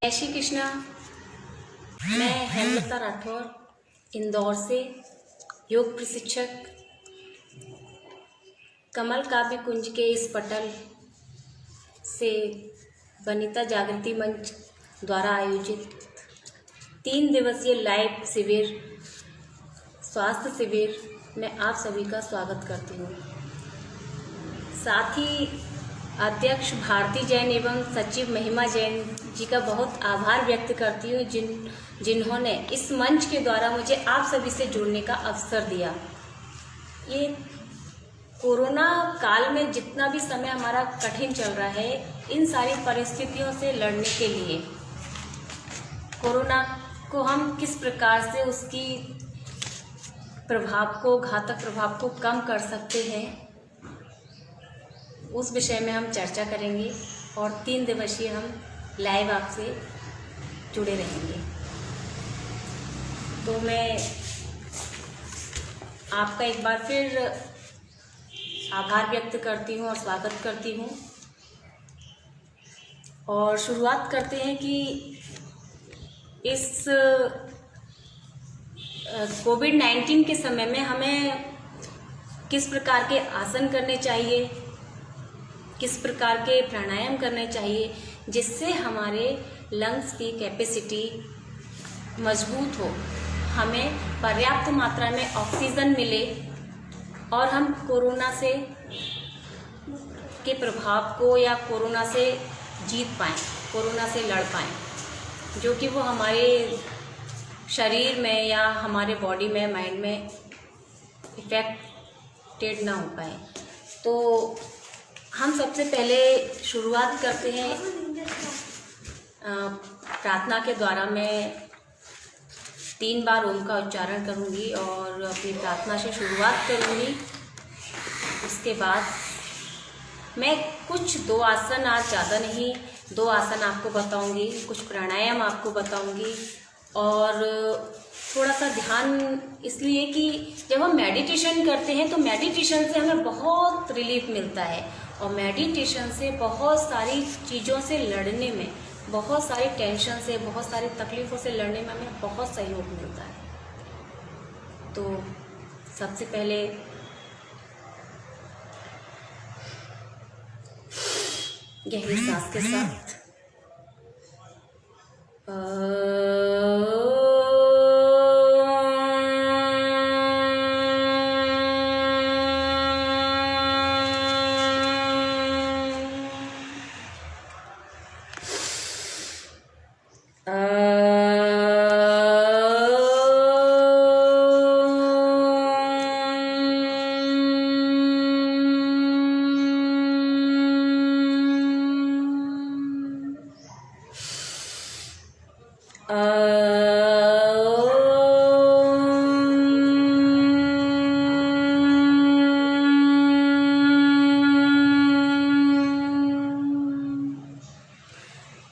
जय श्री कृष्णा। मैं हेमलता राठौर इंदौर से योग प्रशिक्षक कमल काव्य कुंज के इस पटल से वनिता जागृति मंच द्वारा आयोजित 3 दिवसीय लाइव शिविर स्वास्थ्य शिविर में आप सभी का स्वागत करती हूँ। साथ ही अध्यक्ष भारती जैन एवं सचिव महिमा जैन जी का बहुत आभार व्यक्त करती हूँ जिन्होंने इस मंच के द्वारा मुझे आप सभी से जुड़ने का अवसर दिया। ये कोरोना काल में जितना भी समय हमारा कठिन चल रहा है, इन सारी परिस्थितियों से लड़ने के लिए कोरोना को हम किस प्रकार से उसकी घातक प्रभाव को कम कर सकते हैं, उस विषय में हम चर्चा करेंगे और 3 दिवसीय हम लाइव आपसे जुड़े रहेंगे। तो मैं आपका एक बार फिर आभार व्यक्त करती हूँ और स्वागत करती हूँ। और शुरुआत करते हैं कि इस कोविड-19 के समय में हमें किस प्रकार के आसन करने चाहिए, किस प्रकार के प्राणायाम करने चाहिए जिससे हमारे लंग्स की कैपेसिटी मजबूत हो, हमें पर्याप्त मात्रा में ऑक्सीजन मिले और हम कोरोना से के प्रभाव को या कोरोना से जीत पाएँ, कोरोना से लड़ पाएँ, जो कि वो हमारे शरीर में या हमारे बॉडी में, माइंड में इफेक्टेड ना हो पाए। तो हम सबसे पहले शुरुआत करते हैं प्रार्थना के द्वारा। मैं 3 बार ओम का उच्चारण करूंगी और अपनी प्रार्थना से शुरुआत करूंगी। उसके बाद मैं कुछ 2 आसन, आज ज़्यादा नहीं, 2 आसन आपको बताऊंगी, कुछ प्राणायाम आपको बताऊंगी और थोड़ा सा ध्यान, इसलिए कि जब हम मेडिटेशन करते हैं तो मेडिटेशन से हमें बहुत रिलीफ मिलता है और मेडिटेशन से बहुत सारी चीज़ों से लड़ने में, बहुत सारी टेंशन से, बहुत सारी तकलीफ़ों से लड़ने में हमें बहुत सहयोग मिलता है। तो सबसे पहले गहरी सांस के साथ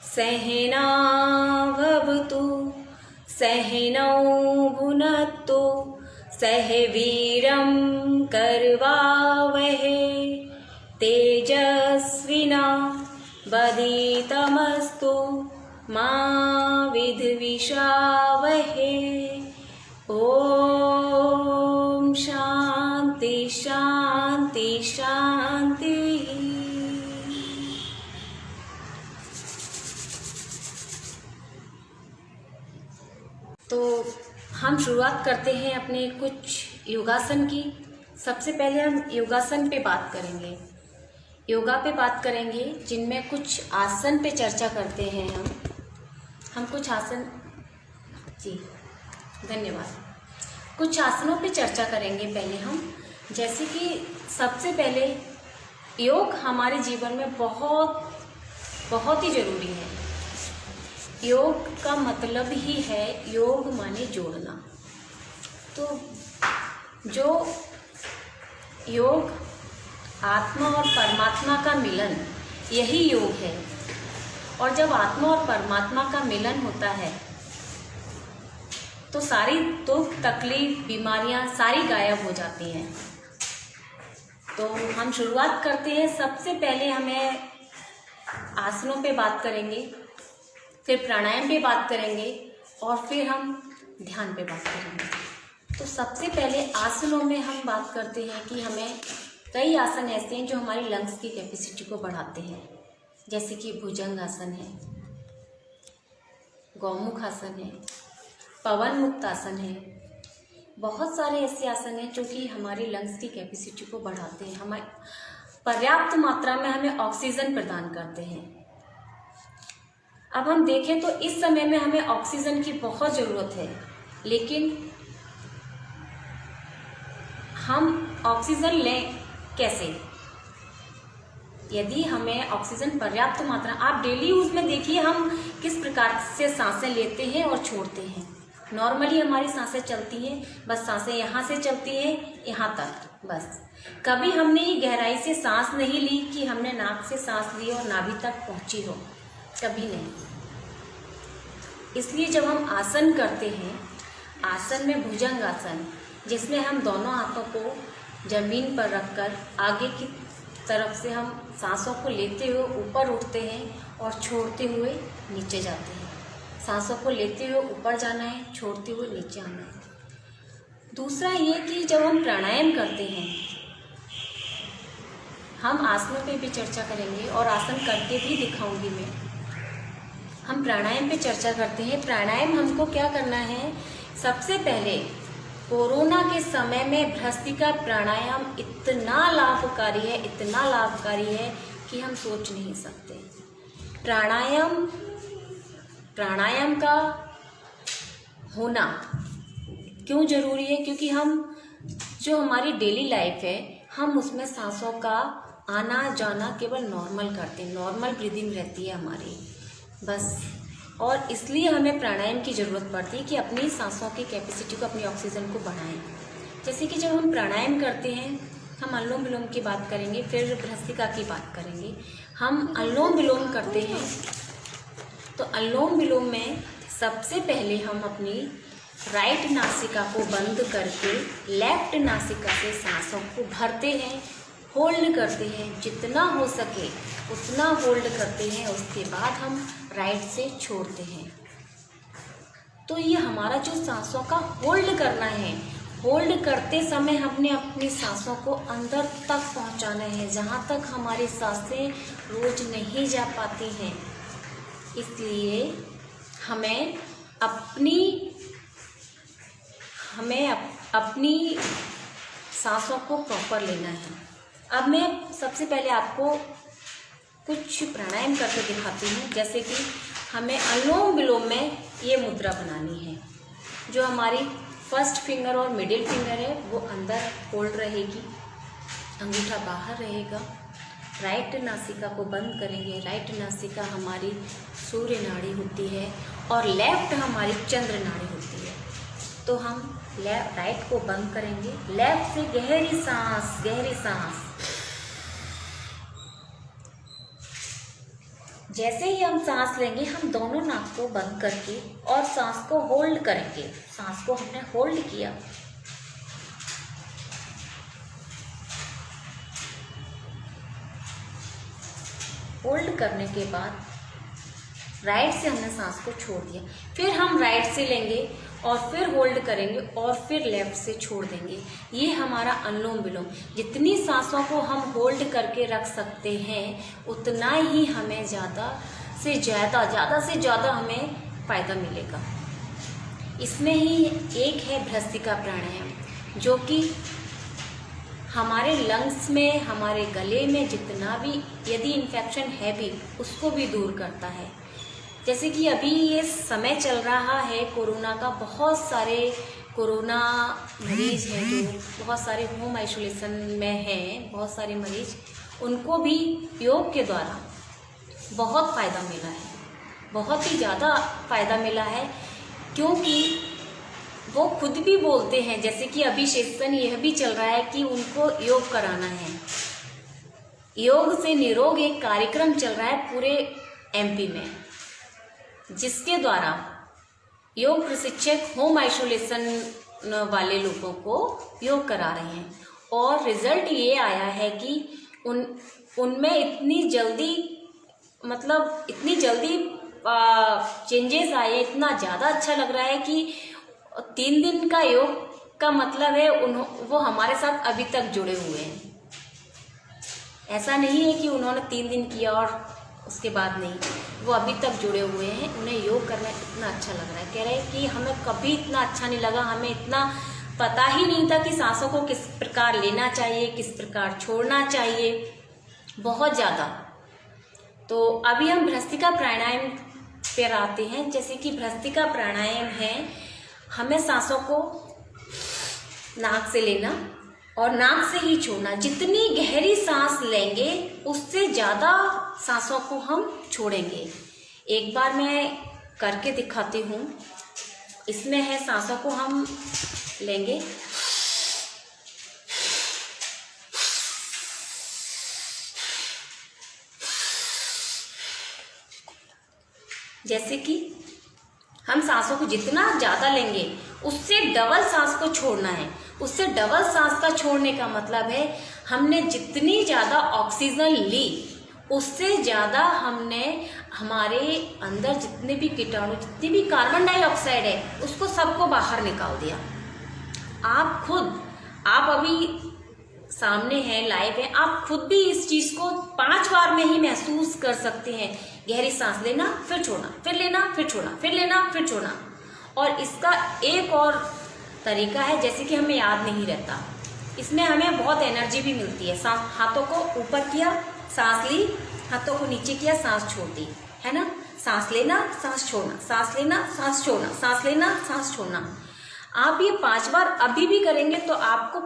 सहना भवतु सहनौ भुनक्तु सह वीरं करवावहै तेजस्विना वधीतमस्तु मा विद्विषावहै। ओम शांति शांति शांति। तो हम शुरुआत करते हैं अपने कुछ योगासन की। सबसे पहले हम योगासन पे बात करेंगे, योगा पे बात करेंगे, जिनमें कुछ आसन पे चर्चा करते हैं। हम कुछ आसन, जी धन्यवाद, कुछ आसनों पे चर्चा करेंगे पहले हम। जैसे कि सबसे पहले योग हमारे जीवन में बहुत बहुत ही ज़रूरी है। योग का मतलब ही है, योग माने जोड़ना। तो जो योग आत्मा और परमात्मा का मिलन, यही योग है। और जब आत्मा और परमात्मा का मिलन होता है तो सारी दुख, तकलीफ, बीमारियां सारी गायब हो जाती हैं। तो हम शुरुआत करते हैं। सबसे पहले हमें आसनों पे बात करेंगे। फिर प्राणायाम पे बात करेंगे और फिर हम ध्यान पे बात करेंगे। तो सबसे पहले आसनों में हम बात करते हैं कि हमें कई आसन ऐसे हैं जो हमारी लंग्स की कैपेसिटी को बढ़ाते हैं, जैसे कि भुजंग आसन है, गौमुख आसन है, पवन मुक्त आसन है। बहुत सारे ऐसे आसन हैं जो कि हमारी लंग्स की कैपेसिटी को बढ़ाते हैं, हमें पर्याप्त मात्रा में हमें ऑक्सीजन प्रदान करते हैं। अब हम देखें तो इस समय में हमें ऑक्सीजन की बहुत ज़रूरत है, लेकिन हम ऑक्सीजन लें कैसे? यदि हमें ऑक्सीजन पर्याप्त मात्रा, आप डेली यूज में देखिए हम किस प्रकार से सांसें लेते हैं और छोड़ते हैं। नॉर्मली हमारी सांसें चलती हैं, बस सांसें यहाँ से चलती हैं यहाँ तक, बस। कभी हमने ये गहराई से सांस नहीं ली कि हमने नाक से सांस ली और नाभि तक पहुँची हो, कभी नहीं। इसलिए जब हम आसन करते हैं, आसन में भुजंग आसन, जिसमें हम दोनों हाथों को जमीन पर रखकर आगे की तरफ से हम सांसों को लेते हुए ऊपर उठते हैं और छोड़ते हुए नीचे जाते हैं। सांसों को लेते हुए ऊपर जाना है, छोड़ते हुए नीचे आना है। दूसरा ये कि जब हम प्राणायाम करते हैं, हम आसनों पे भी चर्चा करेंगे और आसन करके भी दिखाऊंगी मैं। हम प्राणायाम पे चर्चा करते हैं। प्राणायाम हमको क्या करना है? सबसे पहले कोरोना के समय में भ्रस्त्रिका प्राणायाम इतना लाभकारी है, इतना लाभकारी है कि हम सोच नहीं सकते। प्राणायाम का होना क्यों जरूरी है? क्योंकि हम जो हमारी डेली लाइफ है, हम उसमें सांसों का आना जाना केवल नॉर्मल करते हैं, नॉर्मल ब्रीदिंग रहती है हमारी, बस। और इसलिए हमें प्राणायाम की ज़रूरत पड़ती है कि अपनी सांसों की कैपेसिटी को, अपनी ऑक्सीजन को बढ़ाएं। जैसे कि जब हम प्राणायाम करते हैं, हम अनुलोम विलोम की बात करेंगे, फिर भ्रस्त्रिका की बात करेंगे। हम अनुलोम विलोम करते हैं, तो अनुलोम विलोम में सबसे पहले हम अपनी राइट नासिका को बंद करके लेफ्ट नासिका से सांसों को भरते हैं, होल्ड करते हैं, जितना हो सके उतना होल्ड करते हैं। उसके बाद हम राइट से छोड़ते हैं। तो ये हमारा जो सांसों का होल्ड करना है, होल्ड करते समय हमने अपनी सांसों को अंदर तक पहुंचाना है, जहां तक हमारी सांसें रोज नहीं जा पाती हैं। इसलिए हमें अपनी सांसों को प्रॉपर लेना है। अब मैं सबसे पहले आपको कुछ प्राणायाम करके दिखाती हूँ। जैसे कि हमें अनुलोम विलोम में ये मुद्रा बनानी है। जो हमारी फर्स्ट फिंगर और मिडिल फिंगर है वो अंदर होल्ड रहेगी, अंगूठा बाहर रहेगा। राइट नासिका को बंद करेंगे। राइट नासिका हमारी सूर्य नाड़ी होती है और लेफ्ट हमारी चंद्र नाड़ी होती है। तो हम राइट को बंद करेंगे, लेफ्ट से गहरी सांस। जैसे ही हम सांस लेंगे, हम दोनों नाक को बंद करके और सांस को होल्ड करेंगे। सांस को हमने होल्ड किया, होल्ड करने के बाद राइट से हमने सांस को छोड़ दिया। फिर हम राइट से लेंगे और फिर होल्ड करेंगे और फिर लेफ्ट से छोड़ देंगे। ये हमारा अनुलोम विलोम। जितनी सांसों को हम होल्ड करके रख सकते हैं, उतना ही हमें ज़्यादा से ज़्यादा हमें फ़ायदा मिलेगा। इसमें ही एक है भ्रस्त्रिका प्राणायाम, जो कि हमारे लंग्स में, हमारे गले में जितना भी यदि इन्फेक्शन है भी, उसको भी दूर करता है। जैसे कि अभी ये समय चल रहा है कोरोना का, बहुत सारे कोरोना मरीज हैं जो बहुत सारे होम आइसोलेशन में हैं, बहुत सारे मरीज, उनको भी योग के द्वारा बहुत फ़ायदा मिला है, बहुत ही ज़्यादा फ़ायदा मिला है। क्योंकि वो खुद भी बोलते हैं, जैसे कि अभी सेशन यह भी चल रहा है कि उनको योग कराना है। योग से निरोग एक कार्यक्रम चल रहा है पूरे एमपी में, जिसके द्वारा योग प्रशिक्षक होम आइसोलेशन वाले लोगों को योग करा रहे हैं। और रिजल्ट ये आया है कि उनमें इतनी जल्दी चेंजेस आए, इतना ज़्यादा अच्छा लग रहा है कि 3 दिन का योग का मतलब है वो हमारे साथ अभी तक जुड़े हुए हैं। ऐसा नहीं है कि उन्होंने 3 दिन किया और उसके बाद नहीं, वो अभी तक जुड़े हुए हैं। उन्हें योग करना इतना अच्छा लग रहा है। कह रहे हैं कि हमें कभी इतना अच्छा नहीं लगा, हमें इतना पता ही नहीं था कि सांसों को किस प्रकार लेना चाहिए, किस प्रकार छोड़ना चाहिए, बहुत ज़्यादा। तो अभी हम भ्रस्त्रिका प्राणायाम पर आते हैं। जैसे कि भ्रस्त्रिका प्राणायाम है, हमें सांसों को नाक से लेना और नाक से ही छोड़ना। जितनी गहरी सांस लेंगे उससे ज़्यादा सांसों को हम छोड़ेंगे। एक बार मैं करके दिखाती हूँ। इसमें है, सांसों को हम लेंगे, जैसे कि हम सांसों को जितना ज़्यादा लेंगे उससे डबल सांस को छोड़ना है। उससे डबल सांस का छोड़ने का मतलब है हमने जितनी ज़्यादा ऑक्सीजन ली उससे ज़्यादा हमने हमारे अंदर जितने भी कीटाणु, जितनी भी कार्बन डाइऑक्साइड है, उसको सबको बाहर निकाल दिया। आप अभी सामने हैं, लाइव है, आप खुद भी इस चीज़ को 5 बार में ही महसूस कर सकते हैं। गहरी सांस लेना, फिर छोड़ना, फिर लेना, फिर छोड़ना, फिर लेना, फिर छोड़ना। और इसका एक और तरीका है, जैसे कि हमें याद नहीं रहता, इसमें हमें बहुत एनर्जी भी मिलती है। सांस, हाथों को ऊपर किया, सांस ली, हाथों को नीचे किया, सांस छोड़ दी, है ना। सांस लेना, सांस छोड़ना, सांस लेना, सांस छोड़ना, सांस लेना, सांस छोड़ना। आप ये 5 बार अभी भी करेंगे तो आपको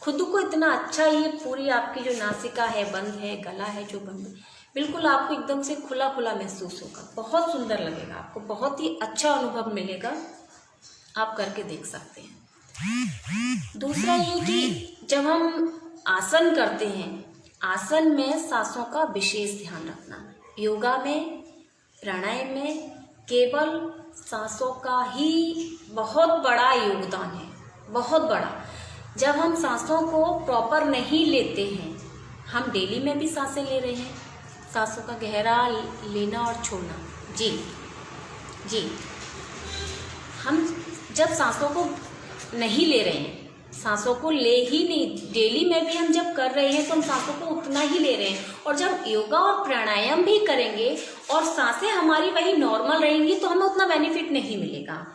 खुद को इतना अच्छा, ये पूरी आपकी जो नासिका है बंद है, गला है जो बंद है, बिल्कुल आपको एकदम से खुला खुला महसूस होगा। बहुत सुंदर लगेगा आपको, बहुत ही अच्छा अनुभव मिलेगा। आप करके देख सकते हैं। दूसरा ये कि जब हम आसन करते हैं, आसन में सांसों का विशेष ध्यान रखना। योगा में, प्राणायाम में केवल सांसों का ही बहुत बड़ा योगदान है, बहुत बड़ा। जब हम सांसों को प्रॉपर नहीं लेते हैं, हम डेली में भी सांसें ले रहे हैं, सांसों का गहरा लेना और छोड़ना। जी, हम जब सांसों को नहीं ले रहे हैं, सांसों को ले ही नहीं, डेली में भी हम जब कर रहे हैं तो हम सांसों को उतना ही ले रहे हैं। और जब योगा और प्राणायाम भी करेंगे और सांसें हमारी वही नॉर्मल रहेंगी तो हमें उतना बेनिफिट नहीं मिलेगा,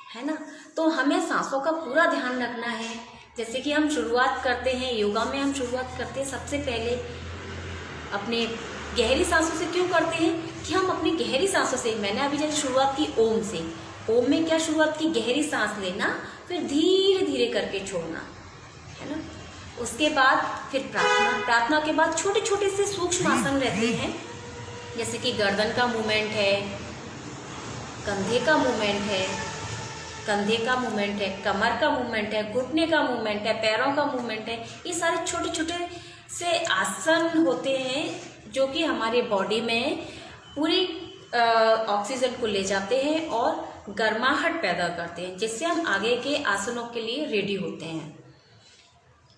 है ना। तो हमें सांसों का पूरा ध्यान रखना है। जैसे कि हम शुरुआत करते हैं, योगा में हम शुरुआत करते हैं सबसे पहले अपने गहरी सांसों से। क्यों करते हैं कि हम अपनी गहरी सांसों से, मैंने अभी जैसे शुरुआत की ओम से, ओम में क्या शुरुआत की, गहरी सांस लेना, फिर धीरे धीरे करके छोड़ना, है ना। उसके बाद फिर प्रार्थना के बाद छोटे छोटे से सूक्ष्म आसन रहते हैं, जैसे कि गर्दन का मूवमेंट है, कंधे का मूवमेंट है, कमर का मूवमेंट है, घुटने का मूवमेंट है, पैरों का मूवमेंट है। ये सारे छोटे छोटे से आसन होते हैं जो कि हमारे बॉडी में पूरी ऑक्सीजन को ले जाते हैं और गर्माहट पैदा करते हैं, जिससे हम आगे के आसनों के लिए रेडी होते हैं।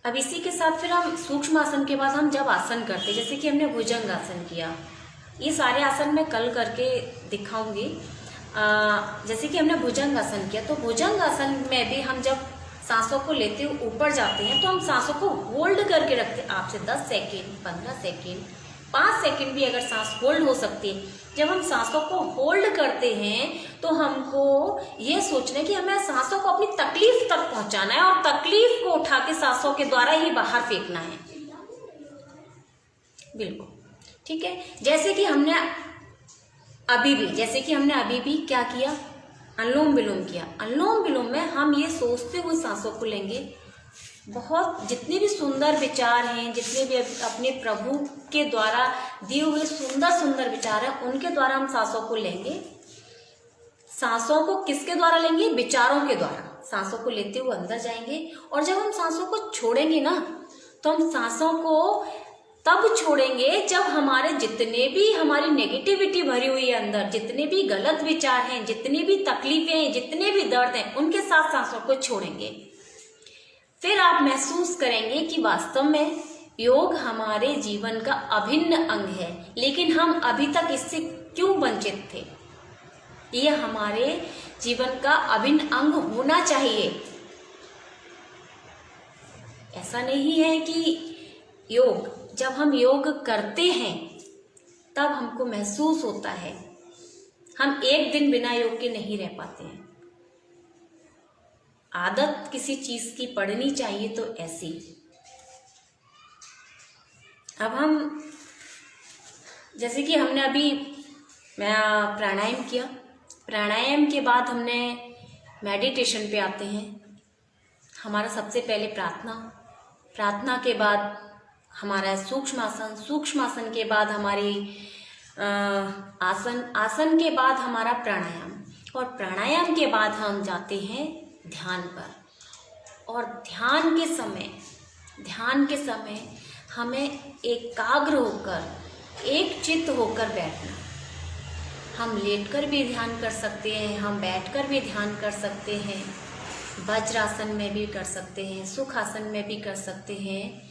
अब इसी के साथ फिर हम सूक्ष्म आसन के बाद हम जब आसन करते हैं, जैसे कि हमने भुजंग आसन किया, ये सारे आसन मैं कल करके दिखाऊंगी। जैसे कि हमने भुजंग आसन किया, तो भुजंग आसन में भी हम जब सांसों को लेते हुए ऊपर जाते हैं तो हम सांसों को होल्ड करके रखते हैं। आपसे 10 सेकेंड, 15 सेकेंड, 5 सेकेंड भी अगर सांस होल्ड हो सकती है। जब हम सांसों को होल्ड करते हैं तो हमको ये सोचना है कि हमें सांसों को अपनी तकलीफ तक पहुंचाना है और तकलीफ को उठा के सांसों के द्वारा ही बाहर फेंकना है। बिल्कुल ठीक है। जैसे कि हमने अभी भी क्या किया, अनुलोम विलोम किया। अनुलोम विलोम में हम ये सोचते हुए सांसों को लेंगे। बहुत जितने भी सुंदर विचार हैं, जितने भी अपने प्रभु के द्वारा दिए हुए सुंदर सुंदर विचार हैं, उनके द्वारा हम सांसों को लेंगे। सांसों को किसके द्वारा लेंगे, विचारों के द्वारा। सांसों को लेते हुए अंदर जाएंगे और जब हम सांसों को छोड़ेंगे ना, तो हम सांसों को तब छोड़ेंगे जब हमारे जितने भी हमारी नेगेटिविटी भरी हुई है अंदर, जितने भी गलत विचार हैं, जितनी भी तकलीफें हैं, जितने भी दर्द हैं, उनके साथ सांसों को छोड़ेंगे। फिर आप महसूस करेंगे कि वास्तव में योग हमारे जीवन का अभिन्न अंग है, लेकिन हम अभी तक इससे क्यों वंचित थे? ये हमारे जीवन का अभिन्न अंग होना चाहिए। ऐसा नहीं है कि जब हम योग करते हैं तब हमको महसूस होता है, हम एक दिन बिना योग के नहीं रह पाते हैं। आदत किसी चीज की पड़नी चाहिए तो ऐसी। अब हम जैसे कि हमने अभी मैं प्राणायाम किया, प्राणायाम के बाद हमने मेडिटेशन पे आते हैं। हमारा सबसे पहले प्रार्थना के बाद हमारा सूक्ष्म आसन के बाद हमारी आसन के बाद हमारा प्राणायाम, और प्राणायाम के बाद हम जाते हैं ध्यान पर। और ध्यान के समय हमें एकाग्र होकर, एक चित्त होकर बैठना। हम लेटकर भी ध्यान कर सकते हैं, हम बैठकर भी ध्यान कर सकते हैं, वज्रासन में भी कर सकते हैं, सुखासन में भी कर सकते हैं।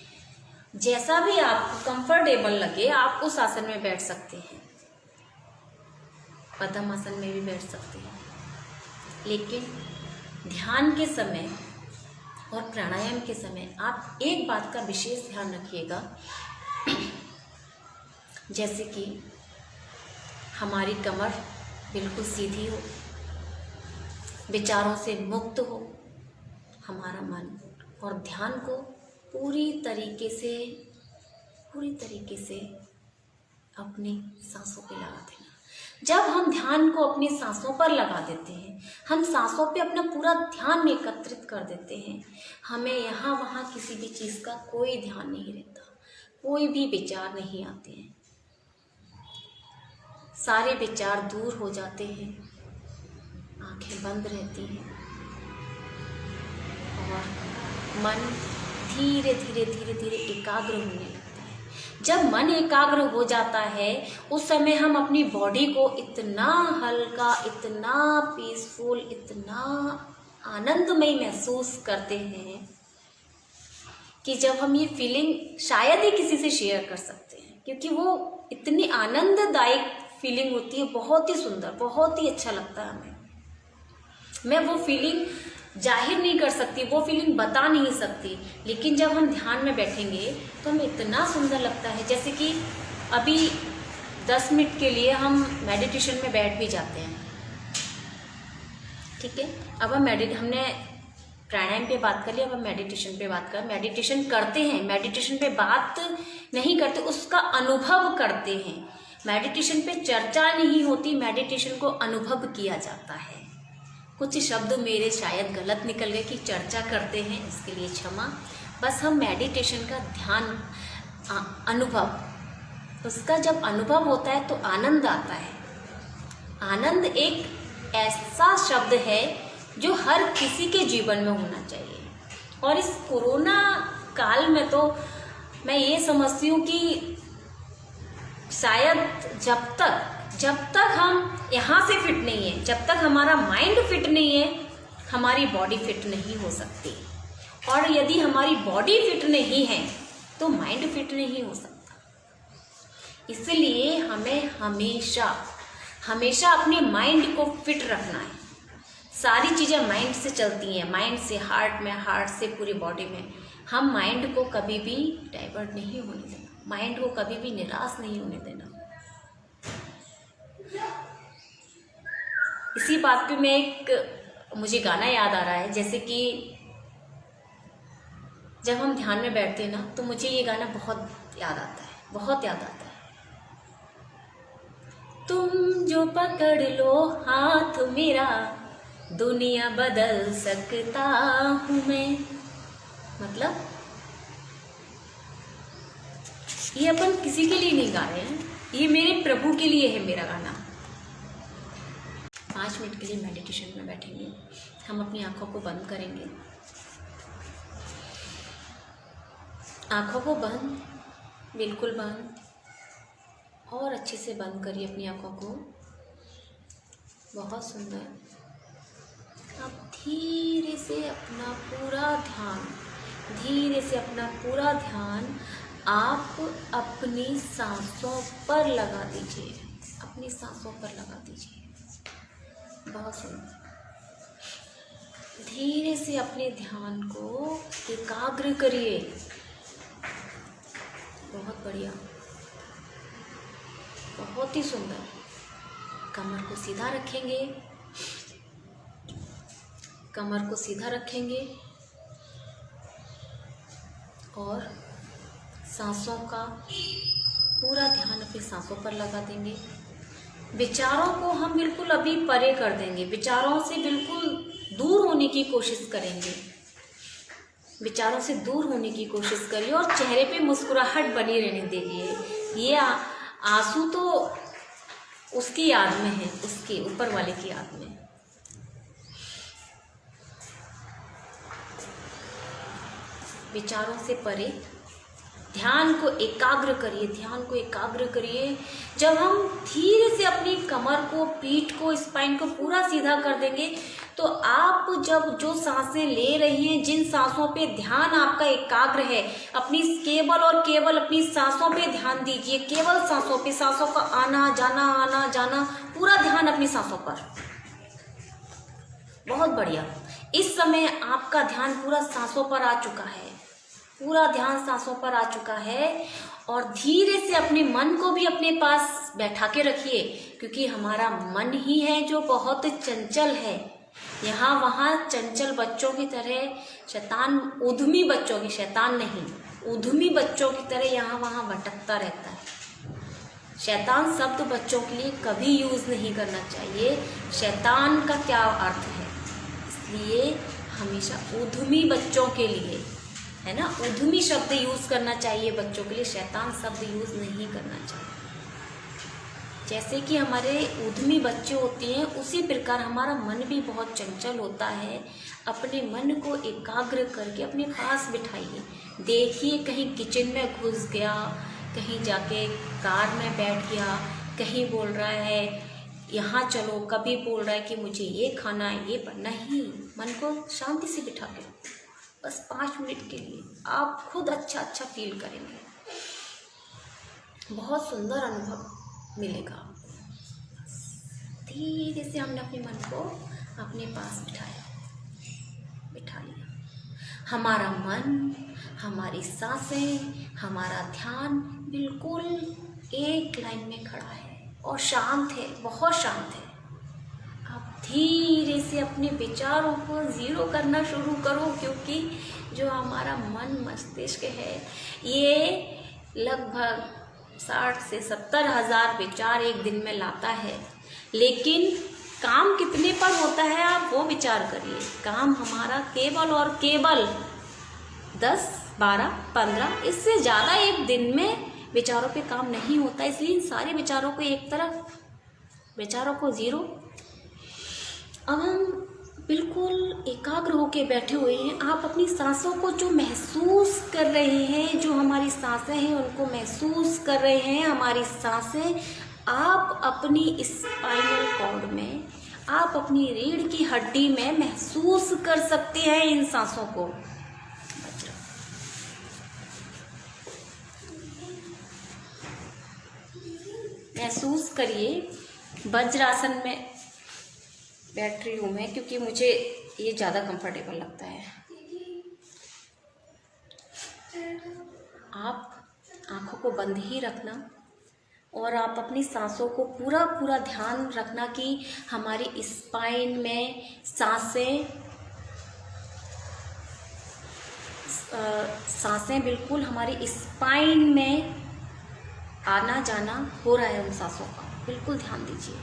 जैसा भी आपको कंफर्टेबल लगे आप उस आसन में बैठ सकते हैं, पद्मासन में भी बैठ सकते हैं। लेकिन ध्यान के समय और प्राणायाम के समय आप एक बात का विशेष ध्यान रखिएगा, जैसे कि हमारी कमर बिल्कुल सीधी हो, विचारों से मुक्त हो हमारा मन, और ध्यान को पूरी तरीके से अपनी सांसों पे लगा देना। जब हम ध्यान को अपनी सांसों पर लगा देते हैं, हम सांसों पे अपना पूरा ध्यान एकत्रित कर देते हैं, हमें यहाँ वहाँ किसी भी चीज़ का कोई ध्यान नहीं रहता, कोई भी विचार नहीं आते हैं, सारे विचार दूर हो जाते हैं, आंखें बंद रहती हैं और मन धीरे धीरे एकाग्र होने लगता है। जब मन एकाग्र हो जाता है उस समय हम अपनी बॉडी को इतना हल्का, इतना पीसफुल, इतना आनंदमय महसूस करते हैं कि जब हम ये फीलिंग शायद ही किसी से शेयर कर सकते हैं, क्योंकि वो इतनी आनंददायक फीलिंग होती है, बहुत ही सुंदर, बहुत ही अच्छा लगता है हमें। मैं वो फीलिंग जाहिर नहीं कर सकती, वो फीलिंग बता नहीं सकती, लेकिन जब हम ध्यान में बैठेंगे तो हमें इतना सुंदर लगता है। जैसे कि अभी 10 मिनट के लिए हम मेडिटेशन में बैठ भी जाते हैं, ठीक है। अब हमने प्राणायाम पे बात कर ली, अब हम मेडिटेशन पे बात कर। मेडिटेशन करते हैं, मेडिटेशन पे बात नहीं करते, उसका अनुभव करते हैं। मेडिटेशन पे चर्चा नहीं होती, मेडिटेशन को अनुभव किया जाता है। कुछ शब्द मेरे शायद गलत निकल गए कि चर्चा करते हैं, इसके लिए क्षमा। बस हम मेडिटेशन का ध्यान, अनुभव, उसका जब अनुभव होता है तो आनंद आता है। आनंद एक ऐसा शब्द है जो हर किसी के जीवन में होना चाहिए। और इस कोरोना काल में तो मैं ये समझती हूँ कि शायद जब तक हम यहाँ से फिट नहीं है, जब तक हमारा माइंड फिट नहीं है, हमारी बॉडी फिट नहीं हो सकती। और यदि हमारी बॉडी फिट नहीं है तो माइंड फिट नहीं हो सकता। इसलिए हमें हमेशा अपने माइंड को फिट रखना है। सारी चीज़ें माइंड से चलती हैं, माइंड से हार्ट में, हार्ट से पूरी बॉडी में। हम माइंड को कभी भी डाइवर्ट नहीं होने देना, माइंड को कभी भी निराश नहीं होने देना। इसी बात पे मुझे गाना याद आ रहा है, जैसे कि जब हम ध्यान में बैठते हैं ना तो मुझे ये गाना बहुत याद आता है, बहुत याद आता है। तुम जो पकड़ लो हाथ मेरा, दुनिया बदल सकता हूँ मैं। मतलब ये अपन किसी के लिए नहीं गा रहे हैं, ये मेरे प्रभु के लिए है मेरा गाना। 5 मिनट के लिए मेडिटेशन में बैठेंगे, हम अपनी आंखों को बंद करेंगे। आंखों को बंद, बिल्कुल बंद, और अच्छे से बंद करिए अपनी आंखों को। बहुत सुंदर। अब धीरे से अपना पूरा ध्यान आप अपनी सांसों पर लगा दीजिए, अपनी सांसों पर लगा दीजिए। बहुत सुंदर। धीरे से अपने ध्यान को एकाग्र करिए। बहुत बढ़िया, बहुत ही सुंदर। कमर को सीधा रखेंगे, कमर को सीधा रखेंगे और सांसों का पूरा ध्यान अपनी सांसों पर लगा देंगे। विचारों को हम बिल्कुल अभी परे कर देंगे, विचारों से बिल्कुल दूर होने की कोशिश करेंगे। विचारों से दूर होने की कोशिश करिए और चेहरे पे मुस्कुराहट बनी रहने दीजिए। ये आंसू तो उसकी याद में है, उसके ऊपर वाले की याद में। विचारों से परे ध्यान को एकाग्र करिए, ध्यान को एकाग्र करिए। जब हम धीरे से अपनी कमर को, पीठ को, स्पाइन को पूरा सीधा कर देंगे तो आप जब जो सांसें ले रही हैं, जिन सांसों पे ध्यान आपका एकाग्र है, अपनी केवल और केवल अपनी सांसों पे ध्यान दीजिए। केवल सांसों पे, सांसों का आना जाना, पूरा ध्यान अपनी सांसों पर। बहुत बढ़िया। इस समय आपका ध्यान पूरा सांसों पर आ चुका है, पूरा ध्यान सांसों पर आ चुका है। और धीरे से अपने मन को भी अपने पास बैठा के रखिए, क्योंकि हमारा मन ही है जो बहुत चंचल है। यहाँ वहाँ चंचल बच्चों की तरह, शैतान उद्यमी बच्चों की, शैतान नहीं, उद्यमी बच्चों की तरह यहाँ वहाँ भटकता रहता है। शैतान शब्द बच्चों के लिए कभी यूज़ नहीं करना चाहिए। शैतान का क्या अर्थ है, इसलिए हमेशा उद्यमी बच्चों के लिए, है ना, उद्यमी शब्द यूज़ करना चाहिए बच्चों के लिए, शैतान शब्द यूज़ नहीं करना चाहिए। जैसे कि हमारे उद्यमी बच्चे होते हैं, उसी प्रकार हमारा मन भी बहुत चंचल होता है। अपने मन को एकाग्र करके अपने पास बिठाइए। देखिए कहीं किचन में घुस गया, कहीं जाके कार में बैठ गया, कहीं बोल रहा है यहाँ चलो, कभी बोल रहा है कि मुझे ये खाना है, ये पढ़ना ही। मन को शांति से बिठा के बस 5 मिनट के लिए आप खुद अच्छा फील करेंगे। बहुत सुंदर अनुभव मिलेगा। धीरे से हमने अपने मन को अपने पास बिठा लिया। हमारा मन, हमारी सांसें, हमारा ध्यान बिल्कुल एक लाइन में खड़ा है और शांत है, बहुत शांत है। आप धीरे से अपने विचारों को ज़ीरो करना शुरू करो, क्योंकि जो हमारा मन मस्तिष्क है, ये लगभग 60 से 70 हज़ार विचार एक दिन में लाता है। लेकिन काम कितने पर होता है आप वो विचार करिए। काम हमारा केवल और केवल 10, 12, 15, इससे ज़्यादा एक दिन में विचारों पे काम नहीं होता। इसलिए इन सारे विचारों को एक तरफ, विचारों को ज़ीरो। अब हम बिल्कुल एकाग्र होके बैठे हुए हैं। आप अपनी सांसों को जो महसूस कर रहे हैं, जो हमारी सांसें हैं उनको महसूस कर रहे हैं। हमारी सांसें आप अपनी स्पाइनल कॉर्ड में, आप अपनी रीढ़ की हड्डी में महसूस कर सकते हैं इन सांसों को। महसूस करिए। वज्रासन में बैठ रही हूँ मैं, क्योंकि मुझे ये ज़्यादा कंफर्टेबल लगता है। आप आँखों को बंद ही रखना और आप अपनी सांसों को पूरा ध्यान रखना कि हमारी स्पाइन में सांसें बिल्कुल हमारी स्पाइन में आना जाना हो रहा है। उन सांसों का बिल्कुल ध्यान दीजिए।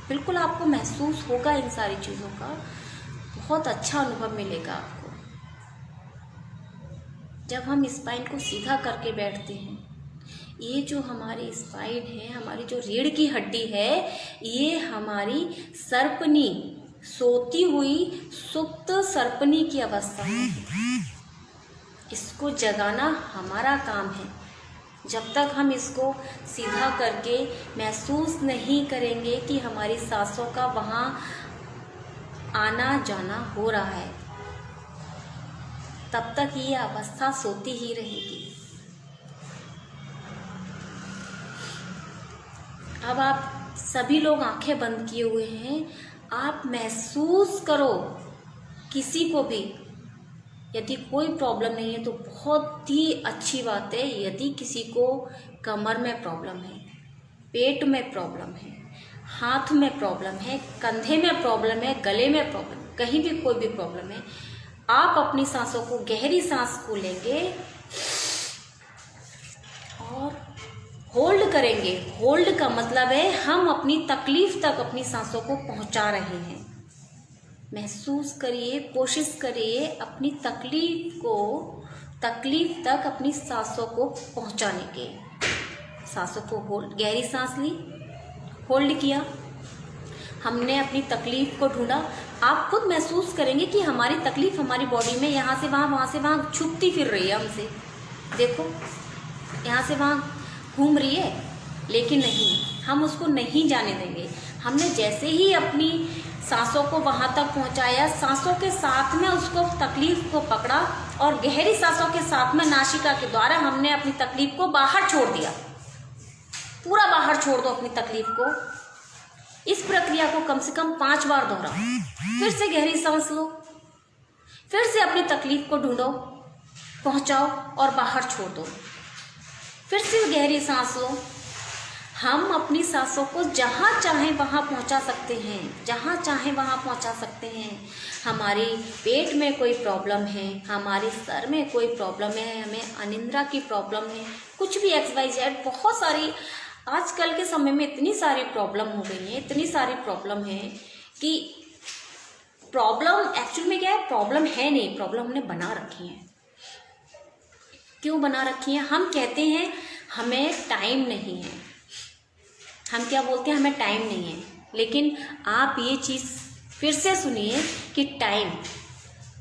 बिल्कुल आपको महसूस होगा इन सारी चीज़ों का, बहुत अच्छा अनुभव मिलेगा आपको। जब हम स्पाइन को सीधा करके बैठते हैं, ये जो हमारी स्पाइन है, हमारी जो रीढ़ की हड्डी है, ये हमारी सर्पनी, सोती हुई सुप्त सर्पनी की अवस्था है। इसको जगाना हमारा काम है। जब तक हम इसको सीधा करके महसूस नहीं करेंगे कि हमारी सांसों का वहाँ आना जाना हो रहा है, तब तक ये अवस्था सोती ही रहेगी। अब आप सभी लोग आंखें बंद किए हुए हैं, आप महसूस करो किसी को भी यदि कोई प्रॉब्लम नहीं है तो बहुत ही अच्छी बात है। यदि किसी को कमर में प्रॉब्लम है, पेट में प्रॉब्लम है, हाथ में प्रॉब्लम है, कंधे में प्रॉब्लम है, गले में प्रॉब्लम, कहीं भी कोई भी प्रॉब्लम है, आप अपनी सांसों को गहरी सांस को लेंगे और होल्ड करेंगे। होल्ड का मतलब है हम अपनी तकलीफ तक अपनी सांसों को पहुंचा रहे हैं। महसूस करिए, कोशिश करिए अपनी तकलीफ तक अपनी सांसों को पहुंचाने के। सांसों को होल्ड, गहरी सांस ली, होल्ड किया, हमने अपनी तकलीफ को ढूंढा। आप खुद महसूस करेंगे कि हमारी तकलीफ हमारी बॉडी में यहाँ से वहाँ छुपती फिर रही है हमसे। देखो यहाँ से वहाँ घूम रही है, लेकिन नहीं, हम उसको नहीं जाने देंगे। हमने जैसे ही अपनी सांसों को वहाँ तक पहुँचाया, सांसों के साथ में उसको तकलीफ को पकड़ा और गहरी सांसों के साथ में नासिका के द्वारा हमने अपनी तकलीफ को बाहर छोड़ दिया। पूरा बाहर छोड़ दो अपनी तकलीफ को। इस प्रक्रिया को कम से कम 5 बार दोहराओ। फिर से गहरी सांस लो, फिर से अपनी तकलीफ को ढूंढो, पहुँचाओ और बाहर छोड़ दो। फिर से गहरी सांस लो। हम अपनी सांसों को जहाँ चाहें वहाँ पहुँचा सकते हैं, जहाँ चाहें वहाँ पहुँचा सकते हैं। हमारी पेट में कोई प्रॉब्लम है, हमारे सर में कोई प्रॉब्लम है, हमें अनिद्रा की प्रॉब्लम है, कुछ भी XYZ, बहुत सारी आजकल के समय में इतनी सारी प्रॉब्लम हो गई है, इतनी सारी प्रॉब्लम है कि प्रॉब्लम एक्चुअल में क्या है, प्रॉब्लम है नहीं, प्रॉब्लम हमने बना रखी है। क्यों बना रखी है? हम कहते हैं हमें टाइम नहीं है, हम क्या बोलते हैं, हमें टाइम नहीं है। लेकिन आप ये चीज़ फिर से सुनिए कि टाइम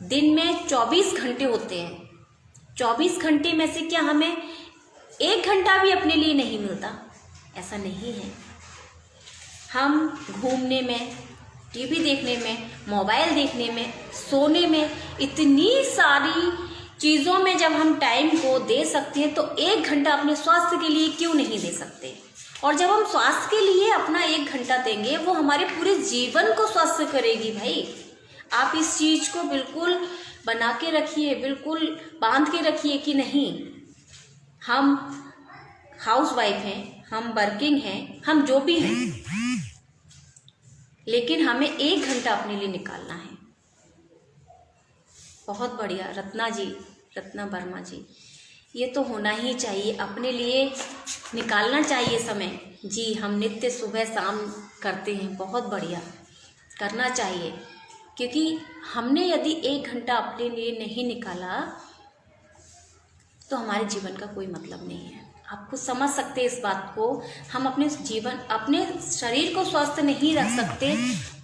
दिन में 24 घंटे होते हैं। 24 घंटे में से क्या हमें 1 घंटा भी अपने लिए नहीं मिलता? ऐसा नहीं है। हम घूमने में, टीवी देखने में, मोबाइल देखने में, सोने में, इतनी सारी चीज़ों में जब हम टाइम को दे सकते हैं तो 1 घंटा अपने स्वास्थ्य के लिए क्यों नहीं दे सकते? और जब हम स्वास्थ्य के लिए अपना 1 घंटा देंगे, वो हमारे पूरे जीवन को स्वस्थ करेगी। भाई आप इस चीज़ को बिल्कुल बना के रखिए, बिल्कुल बांध के रखिए कि नहीं, हम हाउसवाइफ हैं, हम वर्किंग हैं, हम जो भी हैं, लेकिन हमें 1 घंटा अपने लिए निकालना है। बहुत बढ़िया रत्ना वर्मा जी, ये तो होना ही चाहिए, अपने लिए निकालना चाहिए समय। जी, हम नित्य सुबह शाम करते हैं, बहुत बढ़िया, करना चाहिए। क्योंकि हमने यदि 1 घंटा अपने लिए नहीं निकाला तो हमारे जीवन का कोई मतलब नहीं है। आप खुद समझ सकते हैं इस बात को। हम अपने शरीर को स्वस्थ नहीं रख सकते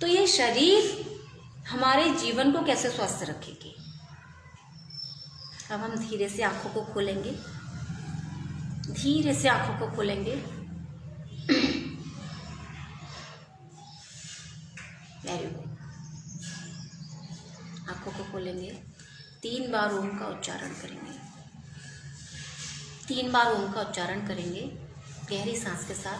तो ये शरीर हमारे जीवन को कैसे स्वस्थ रखेगी? अब हम धीरे से आंखों को खोलेंगे, धीरे से आंखों को खोलेंगे। Very good. आंखों को खोलेंगे, 3 बार ओम का उच्चारण करेंगे, 3 बार ओम का उच्चारण करेंगे गहरी सांस के साथ।